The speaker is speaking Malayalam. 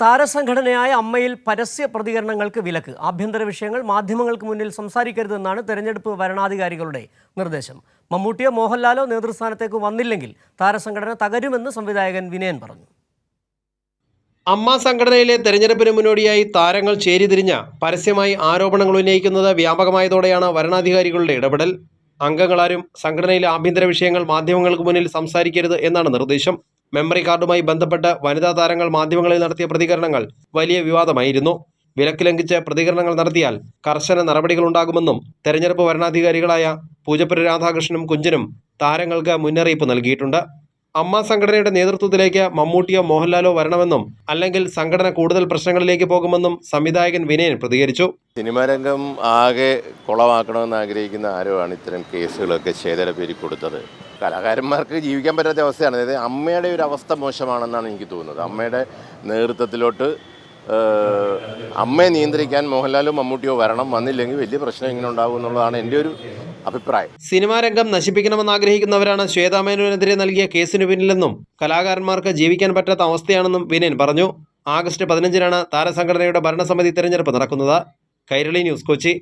താരസംഘടനയായ അമ്മയിൽ പരസ്യ പ്രതികരണങ്ങൾക്ക് വിലക്ക്. ആഭ്യന്തര വിഷയങ്ങൾ മാധ്യമങ്ങൾക്ക് മുന്നിൽ സംസാരിക്കരുതെന്നാണ് തെരഞ്ഞെടുപ്പ് വരണാധികാരികളുടെ നിർദ്ദേശം. മമ്മൂട്ടിയോ മോഹൻലാലോ നേതൃസ്ഥാനത്തേക്ക് വന്നില്ലെങ്കിൽ താരസംഘടന തകരുമെന്ന് സംവിധായകൻ വിനയൻ പറഞ്ഞു. അമ്മ സംഘടനയിലെ തെരഞ്ഞെടുപ്പിന് മുന്നോടിയായി താരങ്ങൾ ചേരിതിരിഞ്ഞ പരസ്യമായി ആരോപണങ്ങൾ ഉന്നയിക്കുന്നത് വ്യാപകമായതോടെയാണ് വരണാധികാരികളുടെ ഇടപെടൽ. അംഗങ്ങളാരും സംഘടനയിലെ ആഭ്യന്തര വിഷയങ്ങൾ മാധ്യമങ്ങൾക്ക് മുന്നിൽ സംസാരിക്കരുത് എന്നാണ് നിർദ്ദേശം. മെമ്മറി കാർഡുമായി ബന്ധപ്പെട്ട് വനിതാ താരങ്ങൾ മാധ്യമങ്ങളിൽ നടത്തിയ പ്രതികരണങ്ങൾ വലിയ വിവാദമായിരുന്നു. വിലക്ക് ലംഘിച്ച് പ്രതികരണങ്ങൾ നടത്തിയാൽ കർശന നടപടികളുണ്ടാകുമെന്നും തെരഞ്ഞെടുപ്പ് വരണാധികാരികളായ പൂജപ്പുര രാധാകൃഷ്ണനും കുഞ്ചനും താരങ്ങൾക്ക് മുന്നറിയിപ്പ് നൽകിയിട്ടുണ്ട്. അമ്മ സംഘടനയുടെ നേതൃത്വത്തിലേക്ക് മമ്മൂട്ടിയോ മോഹൻലാലോ വരണമെന്നും അല്ലെങ്കിൽ സംഘടന കൂടുതൽ പ്രശ്നങ്ങളിലേക്ക് പോകുമെന്നും സംവിധായകൻ വിനയൻ പ്രതികരിച്ചു. സിനിമാ രംഗം ആകെ കുളമാക്കണമെന്ന് ആഗ്രഹിക്കുന്ന ആരുമാണ് ഇത്തരം കേസുകളൊക്കെ ഛേദന പേരിൽ കൊടുത്തത്. കലാകാരന്മാർക്ക് ജീവിക്കാൻ പറ്റാത്ത അവസ്ഥയാണ്. അതായത് അമ്മയുടെ ഒരു അവസ്ഥ മോശമാണെന്നാണ് എനിക്ക് തോന്നുന്നത്. അമ്മയുടെ നേതൃത്വത്തിലോട്ട് അമ്മയെ നിയന്ത്രിക്കാൻ മോഹൻലാലോ മമ്മൂട്ടിയോ വരണം. വന്നില്ലെങ്കിൽ വലിയ പ്രശ്നം ഇങ്ങനെ ഉണ്ടാകും എന്നുള്ളതാണ് എൻ്റെ ഒരു അഭിപ്രായം. സിനിമാ രംഗം നശിപ്പിക്കണമെന്ന് ആഗ്രഹിക്കുന്നവരാണ് ശ്വേതാ മേനോനെതിരെ നൽകിയ കേസിന് പിന്നിലെന്നും കലാകാരന്മാർക്ക് ജീവിക്കാൻ പറ്റാത്ത അവസ്ഥയാണെന്നും വിനയൻ പറഞ്ഞു. ആഗസ്റ്റ് 15-നാണ് താരസംഘടനയുടെ ഭരണസമിതി തെരഞ്ഞെടുപ്പ് നടക്കുന്നത്. കൈരളി ന്യൂസ്, കൊച്ചി.